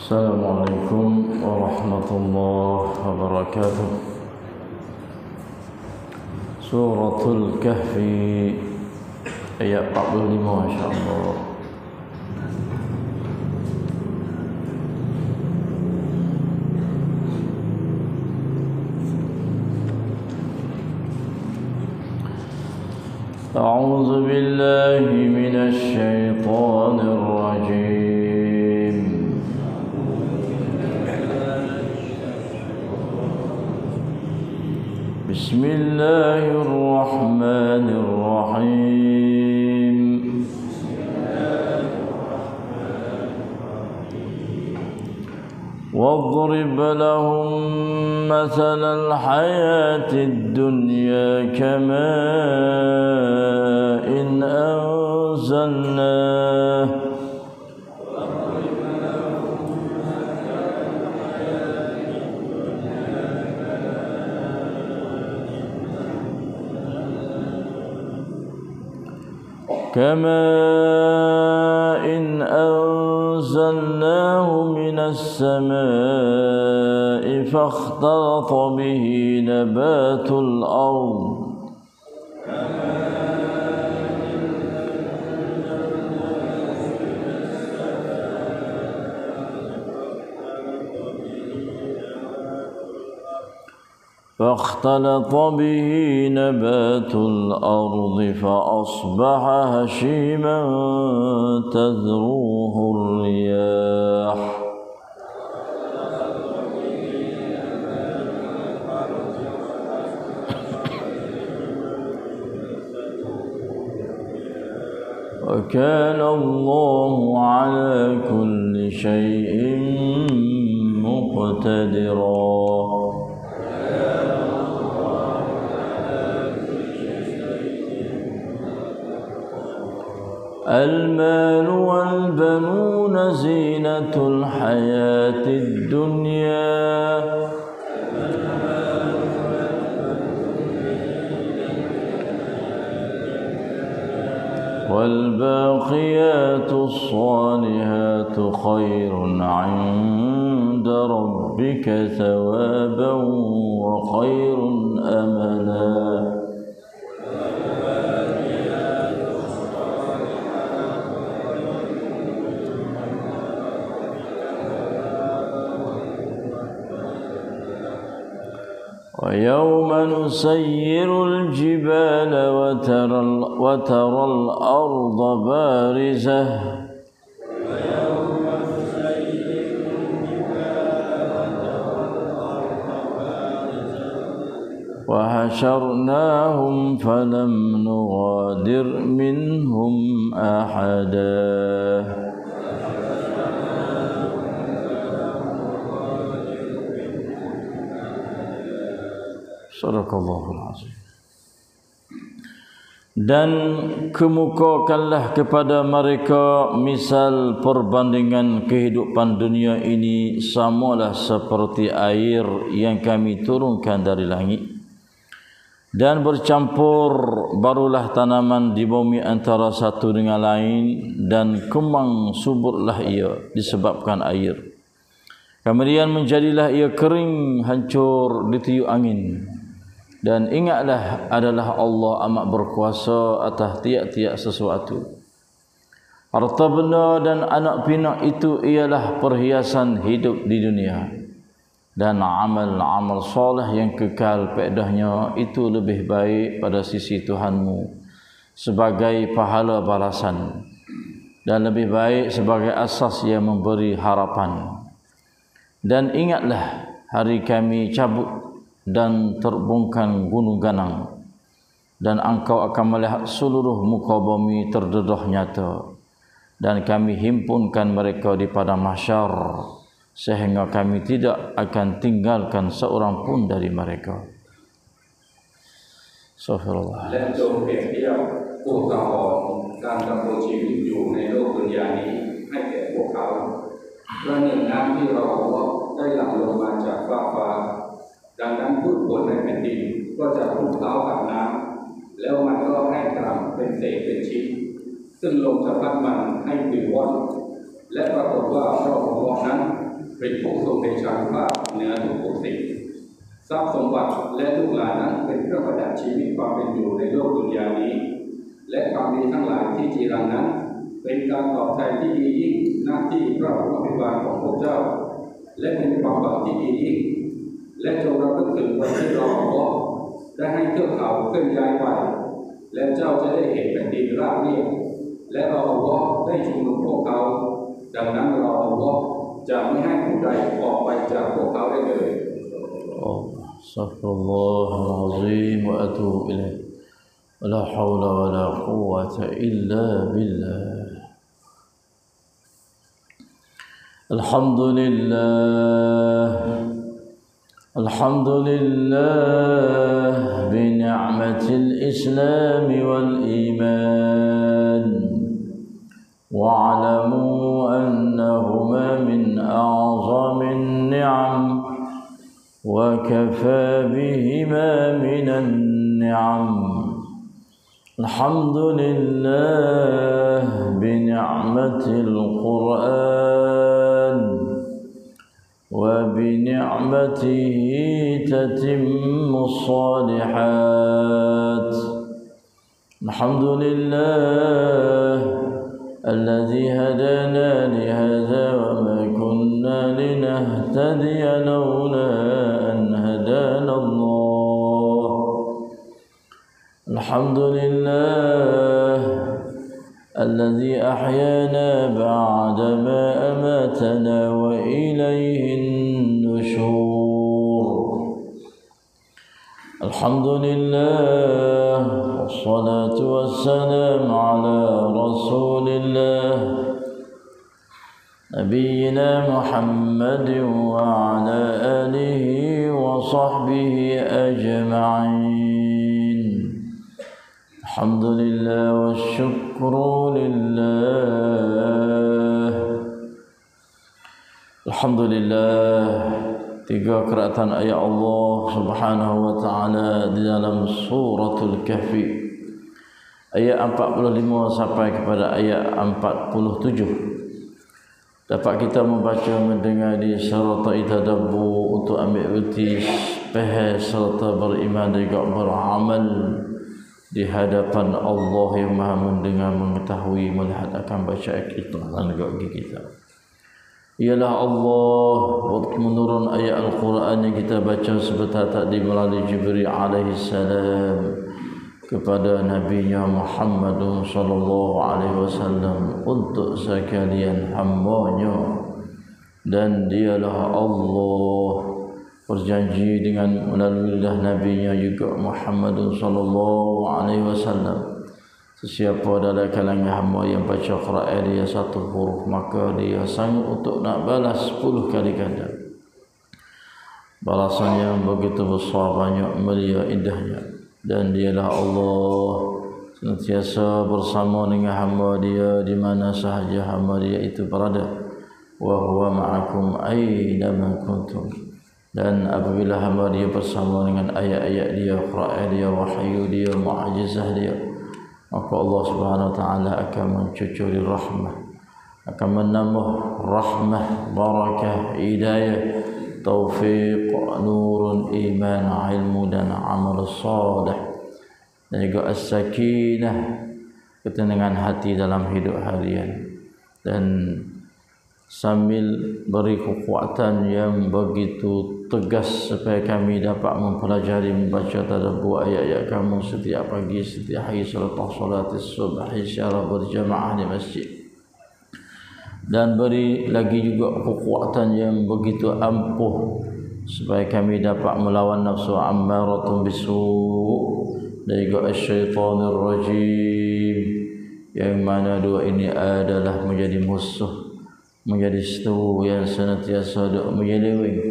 Assalamualaikum warahmatullahi wabarakatuh. Suratul Kahfi ayat 45 insya-Allah. A'udzu billahi minasy syaithanir rajim. Bismillahirrahmanirrahim. واضرب لهم مثل الحياة الدنيا كماء إن أنزلناه من السماء فاختلط به نبات الأرض فأصبح هشيما تذروه الرياح وكان الله على كل شيء مقتدرا. المال والبنون زينة الحياة الدنيا والباقيات الصالحات خير عند ربك ثوابا وخير أملا. ويوم نسير الجبال وترى الأرض بارزة وحشرناهم فلم نغادر منهم أحدا. Sadaqallahul azim. Dan kemukakanlah kepada mereka misal perbandingan kehidupan dunia ini samalah seperti air yang kami turunkan dari langit dan bercampur barulah tanaman di bumi antara satu dengan lain dan kembang suburlah ia disebabkan air. Kemudian menjadilah ia kering hancur ditiup angin. Dan ingatlah adalah Allah amat berkuasa atas tiap-tiap sesuatu. Harta benda dan anak pinak itu ialah perhiasan hidup di dunia. Dan amal-amal soleh yang kekal faedahnya itu lebih baik pada sisi Tuhanmu sebagai pahala balasan. Dan lebih baik sebagai asas yang memberi harapan. Dan ingatlah hari kami cabut dan terbungkam gunung ganang dan engkau akan melihat seluruh muka bumi terdedah nyata dan kami himpunkan mereka di padang mahsyar sehingga kami tidak akan tinggalkan seorang pun dari mereka. Astagfirullah. และจงเปรียบเทียบอุทาหรณ์การดำรงชีวิตอยู่ในโลกดุนยานี้ให้แก่พวกเขาประหนึ่งน้ำที่เราได้หลั่งลงมาจากฟ้าฟ้าดังนั้นพืชผลในแผ่นดินก็จะคลุกเคล้ากับน้ำแล้วมันก็แห้งกร่ำเป็นเศษเป็นชิ้นซึ่งลมจะพัดมันให้ปลิวว่อนและปรากฏว่าพระองค์นั้น เป็นผู้ทรงเดชานุภาพเหนือทุกสิ่งทรัพย์สมบัติและลูกหลานนั้นเป็นเครื่องประดับชีวิตความเป็นอยู่ในโลกดุนยานี้และความดีทั้งหลายที่จีรังนั้นเป็นการตอบแทนที่ดียิ่งหน้าที่พระผู้อภิบาลของพวกเจ้าและเป็นความหวังที่ดียิ่งและจงระลึกถึงวันที่เราได้ให้เทือกเขาเคลื่อนย้ายไปและเจ้าจะได้เห็นแผ่นดินราบเรียบและเราได้ชุมนุมพวกเขาดังนั้นเราจะไม่ให้ผู้ใดออกไปจากพวกเขาได้เลยAstaghfirullahal azim wa atubu ilaih. La haula wa la quwwata illa billah. Alhamdulillah bi ni'matil Islam wal iman. Wa'lamu annahuma min a'zamin ni'am. وكفى بهما من النعم الحمد لله بنعمة القرآن وبنعمته تتم الصالحات الحمد لله الذي هدانا لهذا وما كنا لنهتدي لولا أن هدانا الله الحمد لله الذي أحيانا بعدما أماتنا وإليه النشور الحمد لله والصلاة والسلام على رسول الله نبينا محمد وعلى آله وصحبه أجمعين الحمد لله والشكر لله الحمد لله. Tiga keratan ayat Allah Subhanahu wa taala di dalam suratul Kahfi ayat 45 sampai kepada ayat 47 dapat kita membaca mendengar di serta tadabbur untuk ambil erti faham serta beriman dan juga beramal di hadapan Allah yang Maha mendengar, mengetahui, melihat akan bacaan kita dan juga kita. Ialah Allah menurun ayat Al-Quran yang kita baca sebentar tadi melalui Jibril alaihi salam kepada Nabi-Nya Muhammad sallallahu alaihi wasallam untuk sekalian hamba-Nya, dan dialah Allah berjanji dengan melalui Nabi-Nya juga Muhammad sallallahu alaihi wasallam, sesiapa dalam kalangan hamba yang baca Quran dia satu huruf maka dia sanggup untuk nak balas 10 kali ganda. Balasan yang begitu besar, banyak, mulia, indahnya, dan dialah Allah senantiasa bersama dengan hamba dia di mana sahaja hamba dia itu berada. Wa huwa ma'akum aina ma kuntum. Dan apabila hamba dia bersama dengan ayat-ayat dia, Quran dia, wahyu dia, mu'jizah dia, maka Allah Subhanahu wa taala akan mencucuri rahmah, akan menambah rahmah, barakah, hidayah, taufiq, nurun, iman, ilmu dan amal salih, dan juga as-sakinah, ketenangan hati dalam hidup harian, dan sambil beri kekuatan yang begitu tegas supaya kami dapat mempelajari, membaca, tadabbur ayat-ayat kamu setiap pagi, setiap hari selepas solat subuh secara berjamaah di masjid, dan beri lagi juga kekuatan yang begitu ampuh supaya kami dapat melawan nafsu ammaratun bisu' dan juga syaitanir rajim, yang mana dua ini adalah menjadi musuh, menjadi seteru yang senantiasa duk menyeleweng,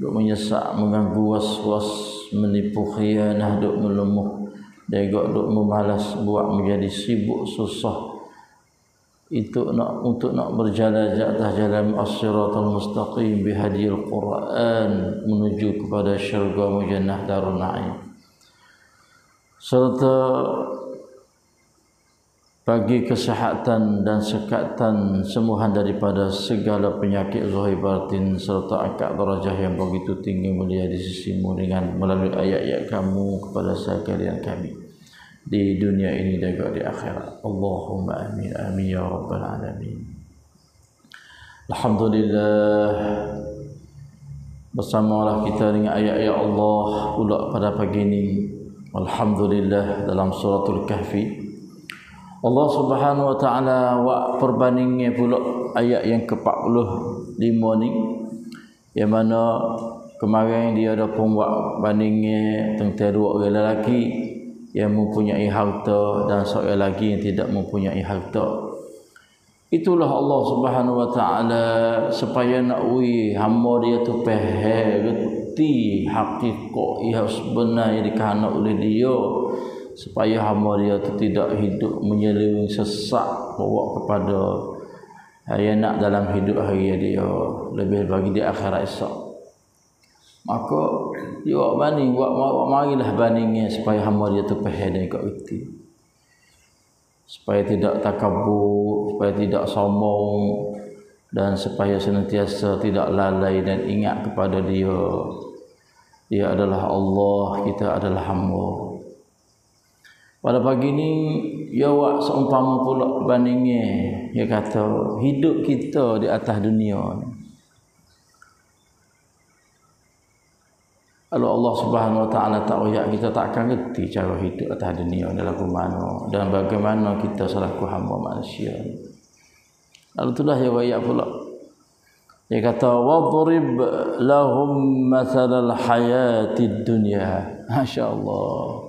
duk menyesak, mengganggu, was-was, menipu, khianah, duk melemah, dan juga duk memalas buat menjadi sibuk, susah itu untuk nak berjalan di atas jalan as-siratal mustaqim bihadiyil Quran menuju kepada syurga mujannah darun na'im, serta bagi kesihatan dan sekatan, sembuhan daripada segala penyakit zahir batin, serta angkat darajah yang begitu tinggi mulia di sisimu dengan melalui ayat-ayat kamu kepada sekalian kami di dunia ini dan juga di akhirat. Allahumma amin amin ya rabbal alamin. Alhamdulillah, bersamalah kita dengan ayat-ayat Allah pula pada pagi ini. Alhamdulillah, dalam suratul Kahfi Allah Subhanahu wa taala wa perbandingnya pula ayat yang ke-45 ni, yang mana kemarin dia ada pun buat bandingnya tentang dua orang lelaki yang mempunyai harta dan seorang lagi yang tidak mempunyai harta. Itulah Allah Subhanahu wa taala supaya nak hamba dia tu faham reti hakikat yang sebenar yang dikehendak oleh dia, supaya hamba dia tu tidak hidup menyeleweng sesak bawa kepada yang nak dalam hidup hari dia, lebih bagi di akhirat esok. Maka dia buat banding, buat marilah bandingnya supaya hamba dia tu faham dan ikut reti, supaya tidak takabur, supaya tidak sombong, dan supaya senantiasa tidak lalai dan ingat kepada dia. Dia adalah Allah, kita adalah hamba. Pada pagi ini, ya wak seumpama pula bandingnya, dia kata hidup kita di atas dunia ni. Kalau Allah Subhanahu wa taala tak royak, kita tak akan reti cara hidup atas dunia dalam mana dan bagaimana kita selaku hamba manusia. Lalu itulah dia royak pula. Dia kata wadrib lahum mathalal hayatid dunya. Masya-Allah.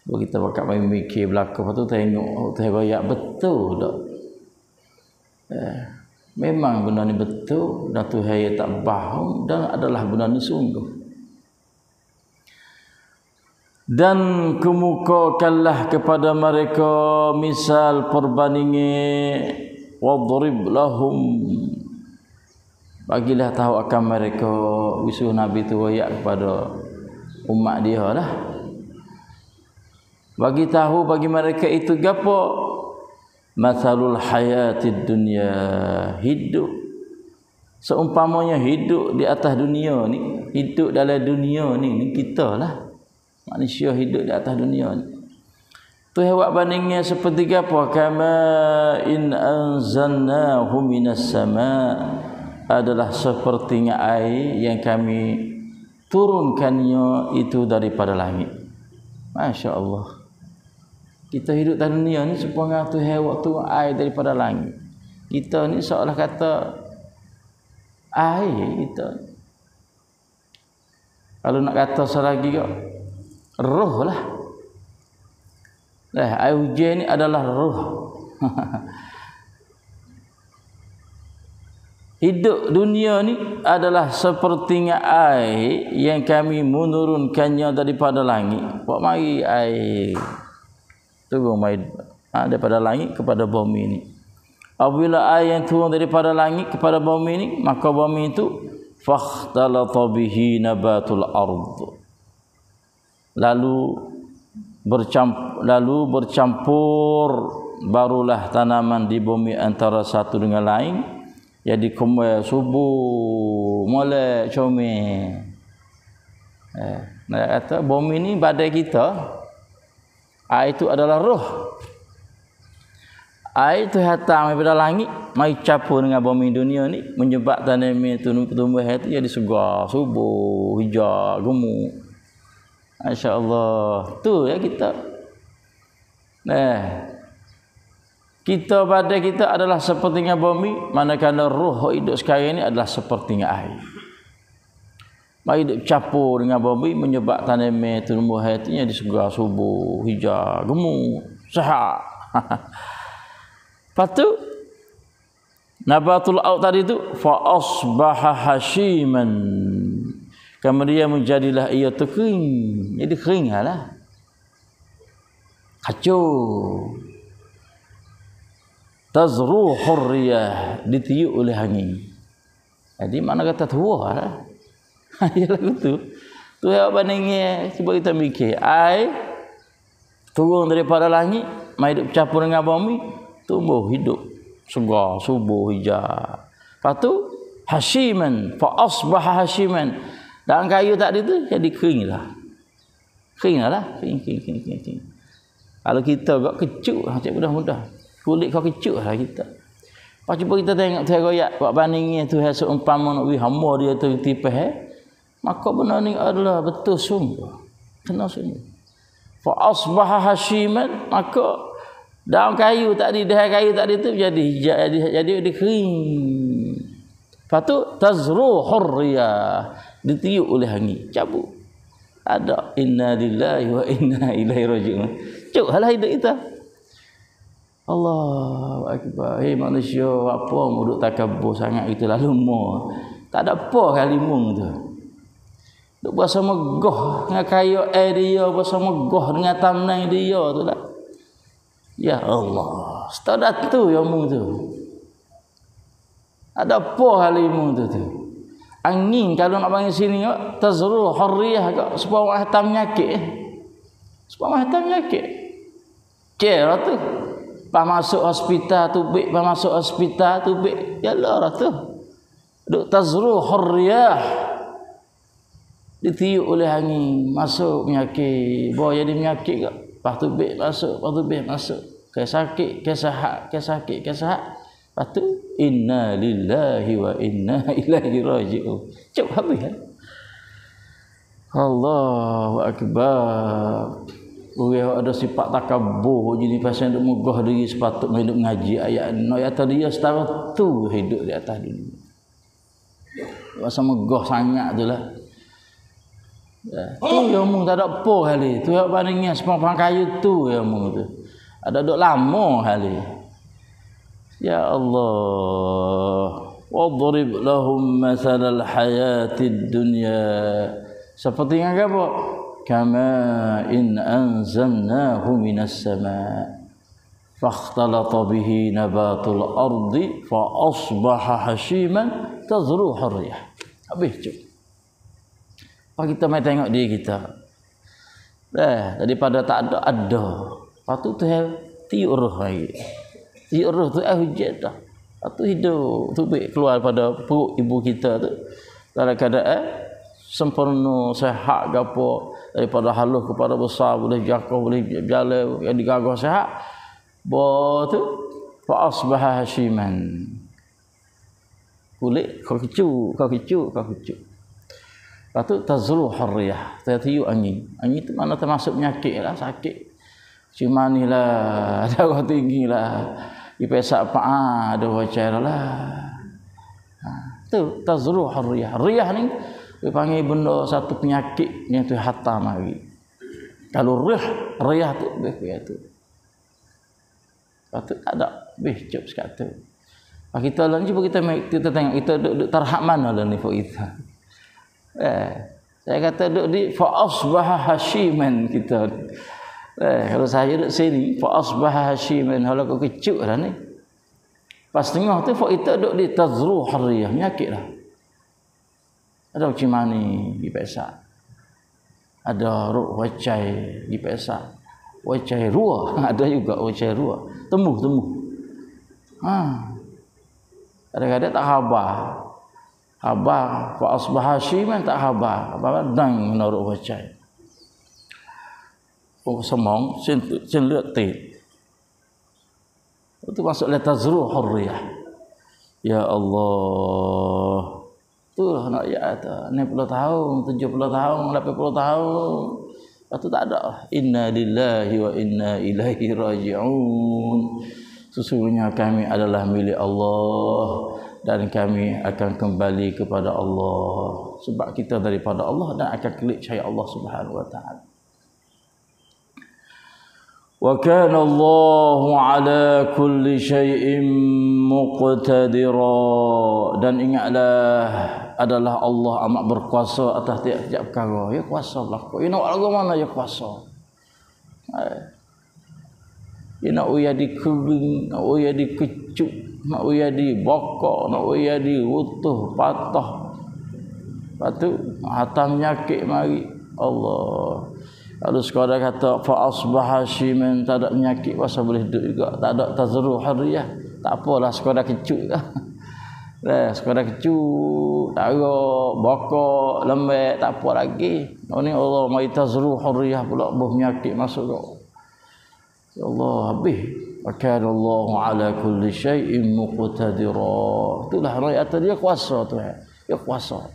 Kita bakal main mikir belakang, lepas tu tengok royak betul tak? Memang benda ni betul dan Tuhan tak bohong dan adalah benda ni sungguh. Dan kemukakanlah kepada mereka misal perbandingan, wadrib lahum, bagilah tahu akan mereka, wisuh Nabi tu royak kepada umat dia lah. Bagi tahu bagi mereka itu gapo? Mathalul hayatid dunya, hidup seumpamanya hidup di atas dunia ni, hidup dalam dunia ni kita lah manusia hidup di atas dunia ni. Tu buat bandingnya seperti gapo? Kama in anzalnahu minas sama, adalah sepertinya air yang kami turunkannya itu daripada langit. Masya Allah. Kita hidup di dunia ni supaya Tuhan waktu air daripada langit. Kita ni seolah kata air kita. Kalau nak kata selagi kau roh lah. Air hujan ni adalah roh. Hidup dunia ni adalah sepertinya air yang kami menurunkannya daripada langit. Buat mari air turun daripada langit kepada bumi ni. Apabila air yang turun daripada langit kepada bumi ni, maka bumi itu fakhtalata bihi nabatul ard, lalu bercampur barulah tanaman di bumi antara satu dengan lain, jadi kemudian subuh molek comel. Nak kata bumi ni badai kita. Air itu adalah roh. Air itu datang daripada langit, mai campur dengan bumi dunia ni, menyebabkan tanaman tumbuh itu jadi segar, subur, hijau, gemuk. Masya-Allah. Tu ya kita. Kita badai kita adalah sepertinya bumi, manakala roh hidup sekarang ini adalah sepertinya air. Mari hidup campur dengan bumi, menyebabkan tanaman tumbuh hatinya di segar, subur, hijau, gemuk, sehat. Lepas tu nabatul ard tadi tu fa asbaha hashiman, kemudian menjadilah ia tu kering. Jadi kering lah. Kacau. Tazruhur riyah, ditiup oleh angin. Jadi mana kata tua lah. Ya lagu tu. Tu yang bandingnya, cuba kita mikir. Air turun daripada langit, mai hidup campur dengan bumi, tumbuh hidup segar, subur, hijau. Lepas tu hashiman, fa asbaha hashiman. Dalam kayu tadi tu jadi kering lah. Kering lah. Kering. Kalau kita agak kecuk, macam mudah-mudah. Kulit kau kecuk lah kita. Lepas cuba kita tengok Tuhan royak, buat bandingnya Tuhan seumpama nak beri hamba dia tu tipis maka benda ni adalah betul sungguh. Kena sungguh. Fa asbaha hashiman, maka daun kayu tadi, dahan kayu tadi tu jadi kering. Lepas tu tazru hurriyah, ditiup oleh angin, cabut. Ada inna lillahi wa inna ilaihi raji'un. Cuk halah hidup kita. Allahu akbar. Manusia apa muduk takabur sangat kita lalu mo. Tak ada apa kali mung tu. Duk berasa megah dengan kayu dia, berasa megah dengan tamnai dia tu lah. Ya Allah, setelah tu yang mung tu. Ada apa kali mung tu? Angin kalau nak panggil sini tazru hurriyah supaya hitam nyakit. Supaya hitam nyakit. Kira tu. Pas masuk hospital tubik, yalah tu. Duk tazru hurriyah. Ditiup oleh angin, masuk penyakit. Bawa jadi penyakit ke? Pas tubik masuk. Ke sakit. Lepas tu inna lillahi wa inna ilaihi raji'un. Cuk habis kan? Allahu akbar. Orang ada sifat takabur jadi pasal duk megah diri sepatutnya hidup ngaji ayat no ayat dia setara tu hidup di atas dunia. Rasa megah sangat tu lah. Tu yang mung tak ada apa kali. Tu yang bandingnya sepang kayu tu yang mung tu. Ada duk lama kali. Ya Allah, wadrib lahum mathalal hayatid dunya. Seperti yang apa? Kama in anzalnahu minas sama' fakhtalata bihi nabatul ardi fa asbaha hashiman tazru hurriyah. Habis cuk. Pak kita mai tengok diri kita. Daripada tak ada. Lepas tu tiup roh lagi. Tiup roh tu hujan dah. Lepas tu hidup tu keluar pada perut ibu kita tu dalam keadaan sempurna, sehat ke apa, daripada halus kepada besar, boleh jangkau, boleh berjalan, yang digagah sehat. Bah tu fa asbaha hashiman. Kulit kau kecuk. Lepas tu tazru hurriyah, tiup angin. Angin tu mana termasuk penyakit lah, sakit. Cuma ni lah, darah tinggi lah. Dipesak ada wajar lah. Tu tazru hurriyah. Riyah ni dipanggil benda satu penyakit yang tu hatam lagi. Kalau riyah tu lebih tu. Lepas tu tak ada. Cuk sekat tu. Kita lah ni cuba kita tengok kita duduk tarhab mana lah ni kita. Saya kata duduk di fa asbaha hashiman kita. Kalau saya duduk sini fa asbaha hashiman, kalau kau kecuk lah ni. Pas tengah tu fa kita duduk di tazru hurriyah, penyakit lah. Ada cimani dipesak. Ada ruk wacai dipesak. Wacai ruah, ada juga wacai ruah. Tembuh. Kadang-kadang tak khabar. Khabar fa asbaha hashiman tak khabar. Khabar dang ruk wacai. Semong sen lut tip. Itu masuk la tazru hurriyah. Ya Allah. Itulah nak ayat tu. 60 tahun, 70 tahun, 80 tahun. Lepas tu tak ada. Inna lillahi wa inna ilaihi raji'un. Sesungguhnya kami adalah milik Allah dan kami akan kembali kepada Allah. Sebab kita daripada Allah dan akan kelik cahaya Allah Subhanahu wa taala. Wa kana Allahu ala kulli syai'in muqtadira, dan ingatlah adalah Allah amat berkuasa atas tiap-tiap perkara. Ya kuasa berlaku. Ya nak lagu mana ya kuasa. Ya nak uya dikering, nak uya dikecuk, nak uya dibakar, nak uya dirutuh, patah. Lepas tu hatam nyakit mari. Allah. Kalau sekadar kata fa asbaha shiman, tak ada penyakit pasal boleh hidup juga, tak ada tazruh hariyah, tak apalah sekadar kecut lah. Sekadar kecut, tak ada bokok, lembek, tak apa lagi. Ini Allah mai tazruh hariyah pula berpenyakit masuk kau. Ya Allah, habis. Wakana Allah ala kulli syai'in muqtadira. Itulah rakyat dia kuasa Tuhan. Dia kuasa.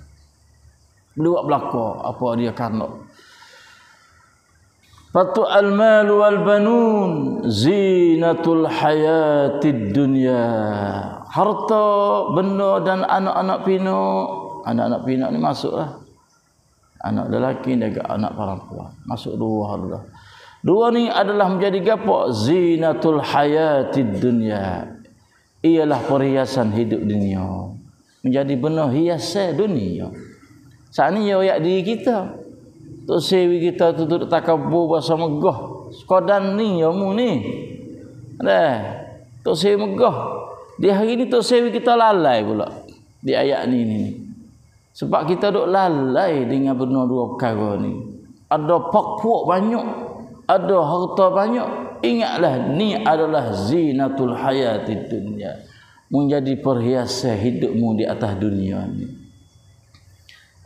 Boleh buat belaka apa dia nak. Fatu al-mal wal banun zinatul hayatid dunya. Harta, benda dan anak-anak pinak. Anak-anak pinak ni masuklah. Anak lelaki dan anak perempuan. Masuk dua dah. Dua ni adalah menjadi gapo? Zinatul hayatid dunya. Ialah perhiasan hidup dunia. Menjadi benda hiasan dunia. Saat ni ya diri kita. Tok sewi kita tu duduk takabur bahasa megah. Sekodan ni ya mu ni. Dah. Tok sewi megah. Di hari ni tok sewi kita lalai pula. Di ayat ni. Sebab kita duk lalai dengan benda dua perkara ni. Ada pak-puak banyak. Ada harta banyak, ingatlah ni adalah zinatul hayatid dunya, menjadi perhiasan hidupmu di atas dunia ni.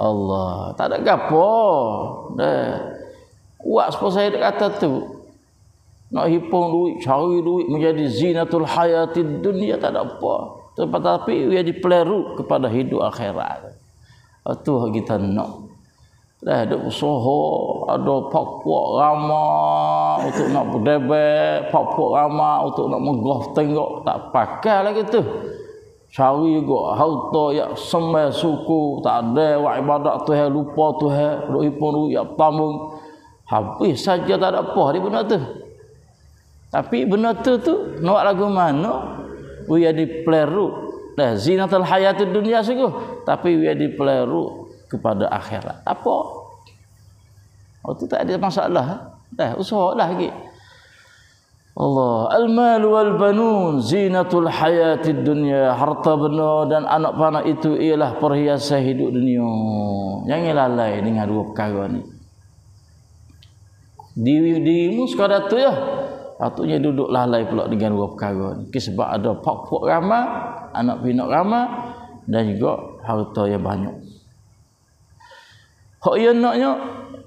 Allah, tak ada gapo dah. Buat seperti saya kata tu, nak hipung duit, cari duit menjadi zinatul hayatid dunya, tak ada apa. Tetapi ia dipeleru kepada hidup akhirat. Itu kita nak. Dah ada usaha, ada pak-puak ramah untuk nak berdebek, pak-puak ramah untuk nak megah tengok, tak pakai lagi tu. Cari juga harta yang sembah suku, tak ada buat ibadat Tuhan, lupa Tuhan, duk hipun duit yang tambung. Habis saja tak ada apa di benda tu. Tapi benda tu nak lagu mana? Ia dipeleru. Dah zinatul hayatid dunya sungguh, tapi ia dipeleru kepada akhirat. Apa? Itu tak ada masalah. Dah usahalah lagi. Allah, al-mal wal banun zinatul hayatid dunya. Harta benda dan anak panah itu ialah perhiasan hidup dunia. Jangan lalai dengan dua perkara ni. Dirimu sekadar tu ya. Patutnya duduk lalai pula dengan dua perkara ni. Sebab ada pak-pak ramai, anak pinak ramai dan juga harta yang banyak. Hak yang naknya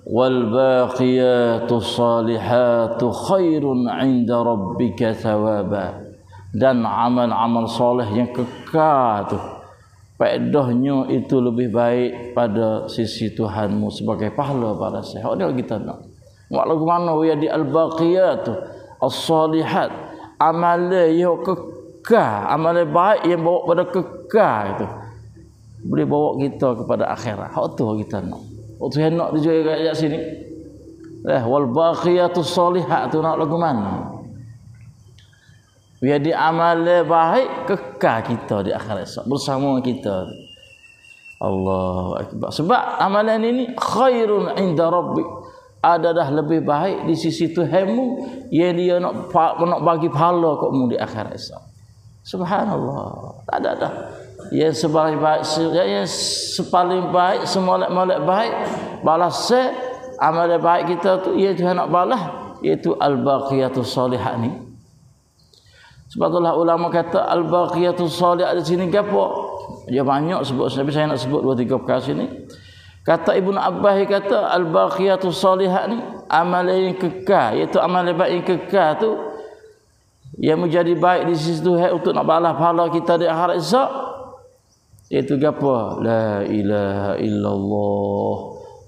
wal baqiyatus salihatu khairun 'inda rabbika thawaba, dan amal-amal soleh yang kekal tu faedahnya itu lebih baik pada sisi Tuhanmu sebagai pahala pada saya. Hak dia kita nak. Mak lagu mana ya di al baqiyatu as-salihat, amal yang kekal, amal baik yang bawa pada kekal itu boleh bawa kita kepada akhirat. Hak tu kita nak. Waktu hendak dijual kat sini. Wal baqiyatus solihat tu nak lagu mana? Biar di amal baik kekal kita di akhirat bersama kita. Allahu akbar. Sebab amalan ini khairun 'inda rabbik, adalah lebih baik di sisi Tuhanmu yang dia nak bagi pahala kamu di akhirat. Subhanallah. Tak ada dah. Yang sepaling baik, yang sepaling baik, semolek-molek baik, balas amal baik kita tu, ia Tuhan nak balas, iaitu al-baqiyatus salihat ni. Sebab itulah ulama kata al-baqiyatus salihat di sini apa? Dia banyak sebut, tapi saya nak sebut 2-3 perkara sini. Kata Ibnu Abbas kata al-baqiyatus salihat ni amal yang kekal, iaitu amal baik yang kekal tu yang menjadi baik di sisi Tuhan untuk nak balas pahala kita di akhirat esok. Itu apa? La ilaha illallah,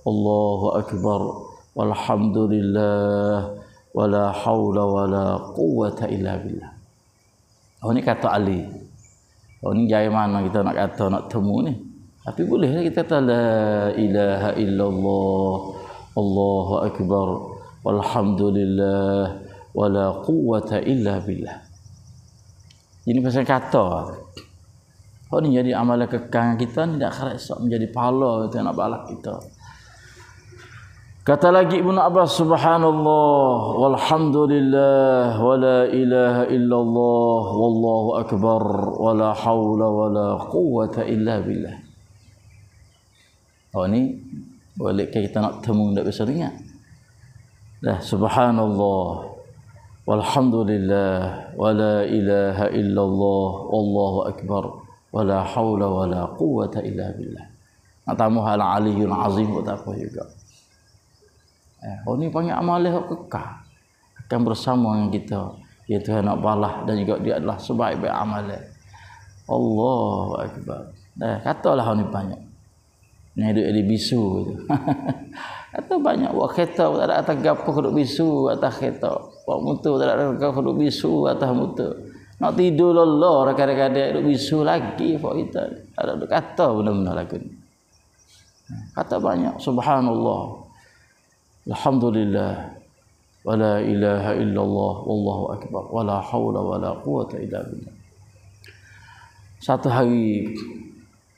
Allahu akbar, walhamdulillah, wala haula wala quwwata illa billah. Oh ni kata Ali. Oh ni jaya mana kita nak kata nak temu ni. Tapi bolehlah kita kata la ilaha illallah, Allahu akbar, walhamdulillah, wala quwwata illa billah. Ini pasal kata. Oh ni jadi amalan kekal kita ni dak akhirat esok menjadi pahala kita nak balas kita. Kata lagi Ibnu Abbas, subhanallah walhamdulillah wala ilaha illallah wallahu akbar wala haula wala quwwata illa billah. Oh ni boleh kita nak temu dak bisa dengar. Subhanallah walhamdulillah wala ilaha illallah wallahu akbar wala haula wala quwwata illa billah. Nak tambah al-aliyul azim tak apa juga. Ni panggil amalan hak kekal akan bersama dengan kita, iaitu nak balas dan juga dia adalah sebaik-baik amalan. Allahu akbar. Katalah ni banyak. Ni duduk di bisu tu. Kata banyak buat kereta tak ada atas gapo duduk bisu atas kereta. Buat motor tak ada gapo duduk bisu atas motor. Nak tidur lelah kadang-kadang duduk bisu lagi buat kita. Ada duk kata benda-benda lagu ni. Kata banyak subhanallah. Alhamdulillah. Wala ilaha illallah wallahu akbar wala haula wala quwwata illa billah. Satu hari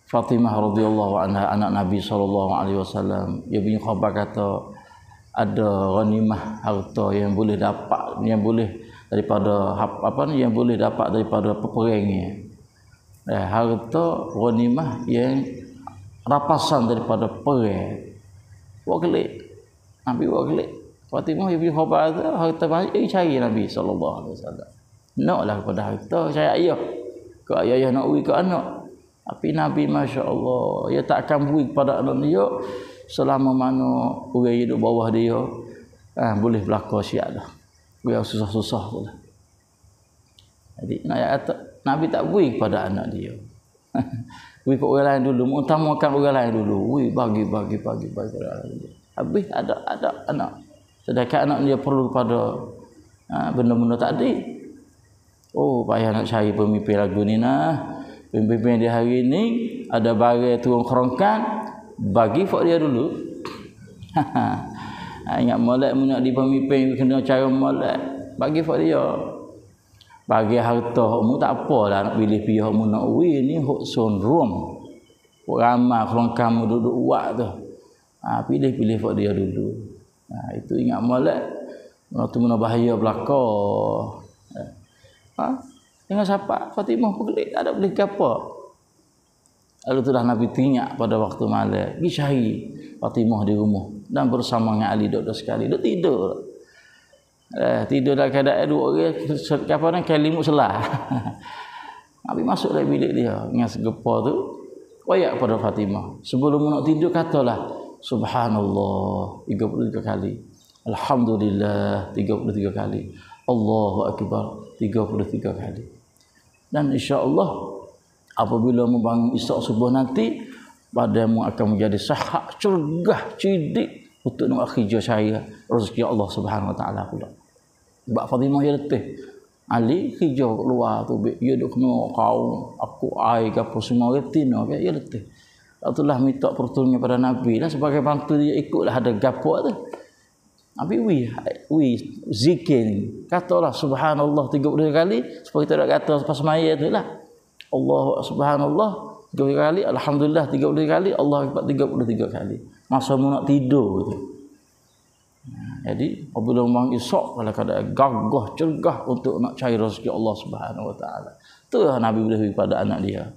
Fatimah radhiyallahu anha, anak Nabi SAW, dia punya khabar kata ada ghanimah harta yang boleh dapat, yang boleh daripada yang boleh dapat daripada peperangnya. Harta ghanimah yang rapasan daripada perang. Buat kelik. Nabi buat kelik. Fatimah dia punya khabar kata harta banyak, cari Nabi SAW. Naklah kepada harta, saya ayah. Ke ayah nak beri ke anak. Tapi Nabi Masya Allah, dia tak akan beri kepada anak dia selama mana orang hidup bawah dia boleh berlaku siap dah. Orang susah-susah tu lah. Jadi Nabi tak beri kepada anak dia. Beri ke orang lain dulu, mengutamakan orang lain dulu. Bagi orang lain dulu. Habis ada anak. Sedangkan anak dia perlu kepada benda-benda tadi. Oh, payah nak cari pemimpin lagu ni nah. Pemimpin dia hari ni ada barang turun kerongkan, bagi fak dia dulu. Ingat molek mu nak di pemimpin kena cara molek, bagi fak dia. Bagi harta mu tak apalah nak pilih pihak mu nak ni hok sunrum. Hok ramai kerongkan mu duduk buat tu. Pilih fak dia dulu. Itu ingat molek. Waktu mana bahaya belaka. Dengan siapa? Fatimah pergi, tak ada beli apa. Lalu itulah Nabi teringat pada waktu malam. Pergi cari Fatimah di rumah. Dan bersama dengan Ali duduk sekali. Duduk tidur. Tidur dalam keadaan dua orang. Kapan kalimut selah. Nabi masuk dalam bilik dia. Dengan segepa tu. Wayak pada Fatimah. Sebelum nak tidur katalah. Subhanallah 33 kali. Alhamdulillah 33 kali. Allahu Akbar 33 kali. Dan insya-Allah apabila membangun isyak subuh nanti, padamu akan menjadi sahak cergah cidik untuk nak kerja saya rezeki Allah Subhanahu Wa Taala pula. Sebab Fatimah dia letih. Ali kerja keluar tu, dia duk kena kau aku ai ke apa semua retina ke, dia letih. Itulah minta pertolongan pada Nabi lah sebagai bantu dia, ikutlah ada gapo tu. Nabi zikir ni. Katalah subhanallah 33 kali supaya kita nak kata pas semaya tu lah. Allah subhanallah 33 kali, alhamdulillah 33 kali, Allah akbar 33 kali. Masa mu nak tidur tu. Jadi apabila memang isyak kalau kada gagah cergah untuk nak cari rezeki Allah Subhanahu Wa Taala. Itulah Nabi boleh bagi pada anak dia.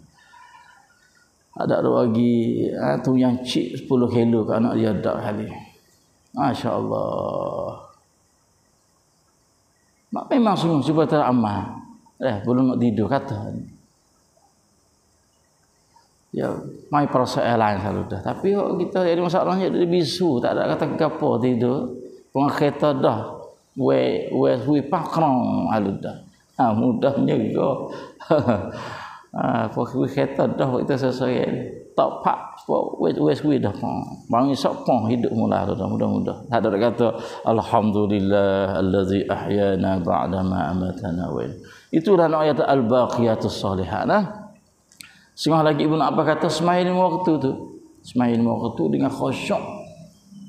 Ada lagi tu yang cik 10 kilo ke anak dia dak kali. Masya Allah. Memang sungguh cuba teramal. Belum nak tidur kata. Ya, mai perasaan lain selalu dah. Tapi kita jadi masalahnya dia bisu, tak ada kata gapo tidur. Peng kereta dah. We pakron alu dah. Mudahnya juga. Pokok kereta dah kita sesuai. Tak pak wes dah. Bang esok pun hidup mula dah mudah-mudah. Tak ada kata alhamdulillah allazi ahyana ba'da ma amatana wa. Itulah ayat al-baqiyatus shalihat nah. Sengah lagi Ibnu Abbas kata semain waktu tu. Semain waktu dengan khusyuk.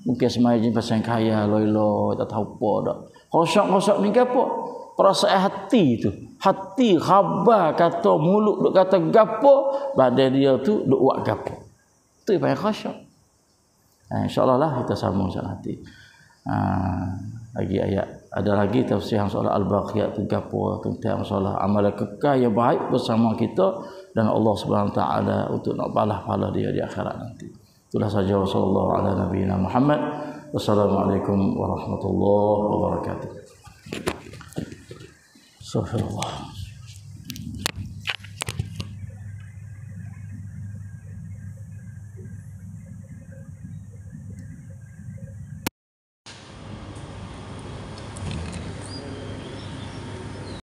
Mungkin semain pasal kaya loilo tak tahu apa dak. Khusyuk ni apa? Perasaan hati tu. Hati khabar kata mulut duk kata gapo, badan dia tu duk buat gapo. Tu yang khusyuk. Insya-Allah lah kita sambung soal hati. Lagi ayat ada lagi tafsir soal al-baqiyat tu gapo tentang soal amalan kekal yang baik bersama kita dan Allah Subhanahu Wa Taala untuk nak balas pahala dia di akhirat nanti. Itulah saja, sallallahu ala nabiyina Muhammad Wassalamualaikum warahmatullahi wabarakatuh. Astagfirullah.